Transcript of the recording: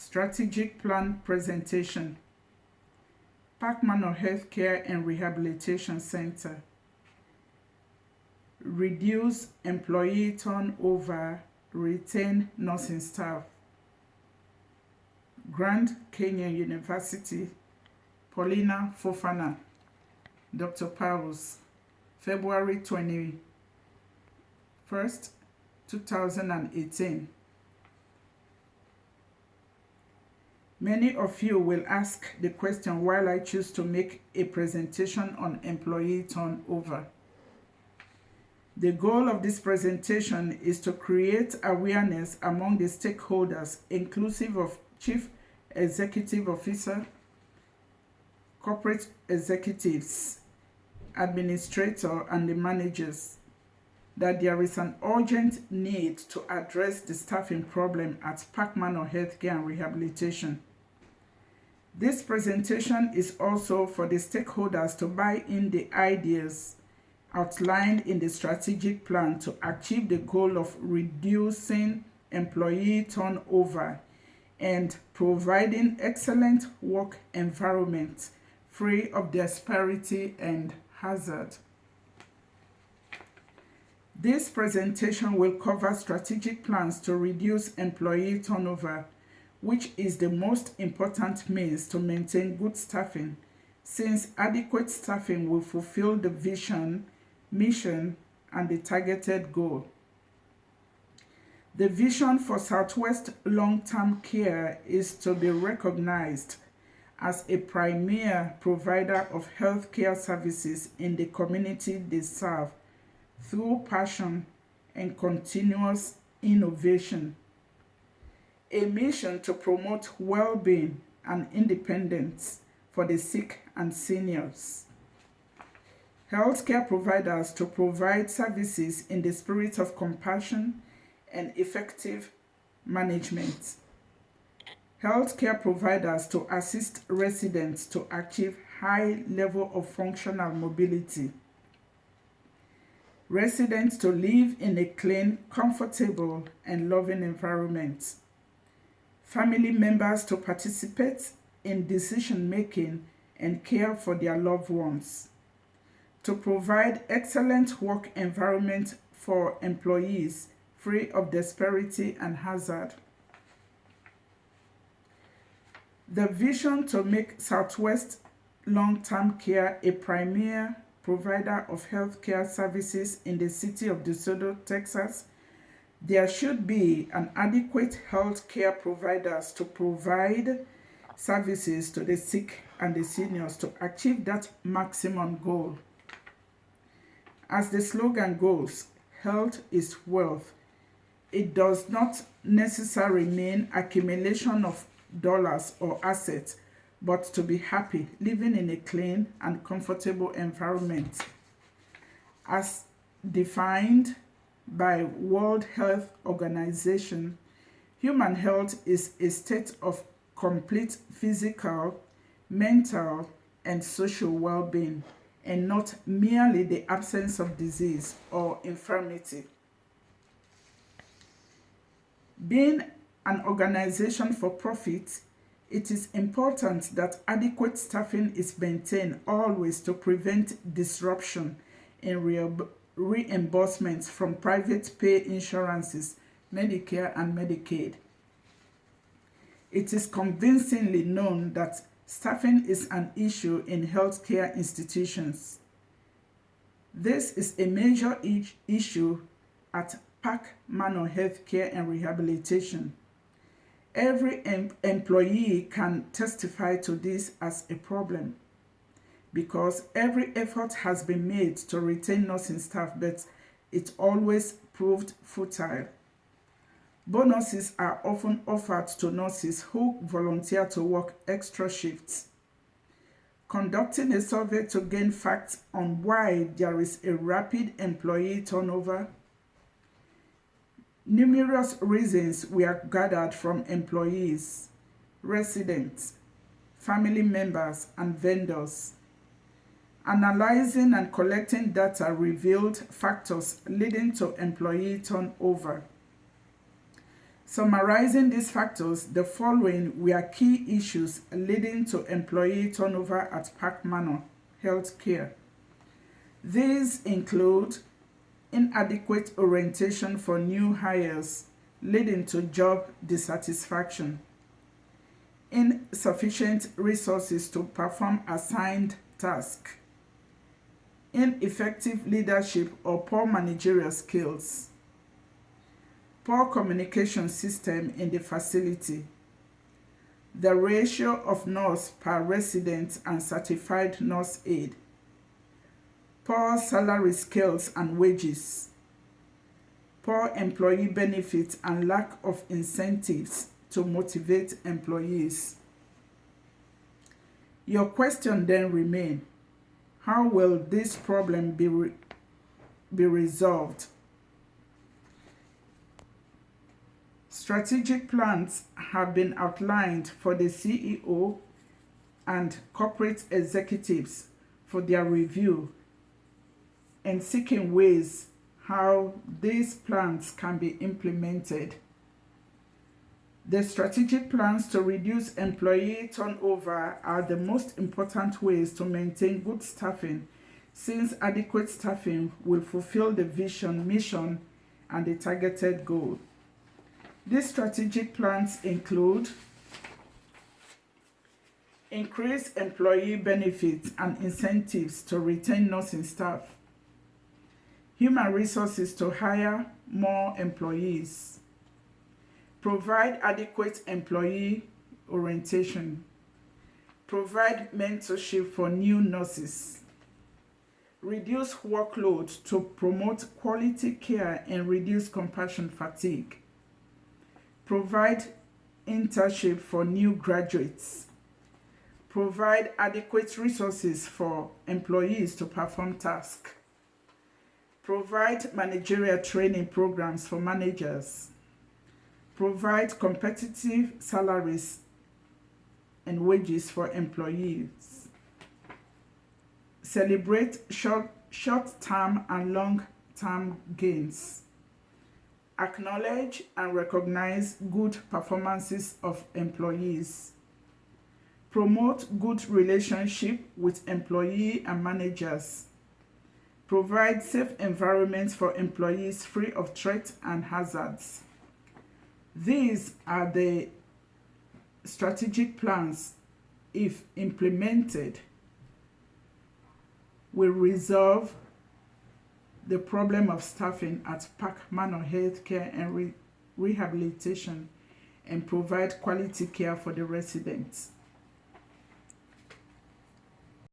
Strategic Plan Presentation. Park Manor Healthcare and Rehabilitation Center. Reduce employee turnover, retain nursing staff. Grand Canyon University, Paulina Fofana, Dr. Powers, February 21st, 2018. Many of you will ask the question why I choose to make a presentation on employee turnover. The goal of this presentation is to create awareness among the stakeholders, inclusive of Chief Executive Officer, corporate executives, administrator, and the managers, that there is an urgent need to address the staffing problem at Park Manor Healthcare and Rehabilitation. This presentation is also for the stakeholders to buy in the ideas outlined in the strategic plan to achieve the goal of reducing employee turnover and providing excellent work environment free of disparity and hazard. This presentation will cover strategic plans to reduce employee turnover, which is the most important means to maintain good staffing, since adequate staffing will fulfill the vision, mission, and the targeted goal. The vision for Southwest Long-Term Care is to be recognized as a premier provider of healthcare services in the community they serve through passion and continuous innovation. A mission to promote well-being and independence for the sick and seniors. Healthcare providers to provide services in the spirit of compassion and effective management. Healthcare providers to assist residents to achieve high level of functional mobility. Residents to live in a clean, comfortable, and loving environment. Family members to participate in decision-making and care for their loved ones. To provide excellent work environment for employees free of disparity and hazard. The vision to make Southwest Long-Term Care a premier provider of healthcare services in the city of DeSoto, Texas. There should be an adequate healthcare providers to provide services to the sick and the seniors to achieve that maximum goal. As the slogan goes, health is wealth. It does not necessarily mean accumulation of dollars or assets, but to be happy, living in a clean and comfortable environment. As defined by World Health Organization, human health is a state of complete physical, mental, and social well-being, and not merely the absence of disease or infirmity. Being an organization for profit, it is important that adequate staffing is maintained always to prevent disruption in reimbursements from private pay insurances, Medicare and Medicaid. It is convincingly known that staffing is an issue in healthcare institutions. This is a major issue at Park Manor Healthcare and Rehabilitation. Every employee can testify to this as a problem because every effort has been made to retain nursing staff, but it always proved futile. Bonuses are often offered to nurses who volunteer to work extra shifts. Conducting a survey to gain facts on why there is a rapid employee turnover. Numerous reasons were gathered from employees, residents, family members, and vendors. Analyzing and collecting data revealed factors leading to employee turnover. Summarizing these factors, the following were key issues leading to employee turnover at Park Manor Healthcare. These include inadequate orientation for new hires, leading to job dissatisfaction, insufficient resources to perform assigned tasks, ineffective leadership or poor managerial skills, poor communication system in the facility, the ratio of nurse per resident and certified nurse aide, poor salary scales and wages, poor employee benefits and lack of incentives to motivate employees. Your question then remains: how will this problem be resolved? Strategic plans have been outlined for the CEO and corporate executives for their review and seeking ways how these plans can be implemented. The strategic plans to reduce employee turnover are the most important ways to maintain good staffing, since adequate staffing will fulfill the vision, mission, and the targeted goal. These strategic plans include increase employee benefits and incentives to retain nursing staff, human resources to hire more employees, provide adequate employee orientation, provide mentorship for new nurses, reduce workload to promote quality care and reduce compassion fatigue, provide internship for new graduates, provide adequate resources for employees to perform tasks, provide managerial training programs for managers, provide competitive salaries and wages for employees, celebrate short-term and long-term gains, acknowledge and recognize good performances of employees, promote good relationship with employee and managers, provide safe environments for employees free of threats and hazards. These are the strategic plans, if implemented, will resolve the problem of staffing at Park Manor Healthcare and Rehabilitation and provide quality care for the residents.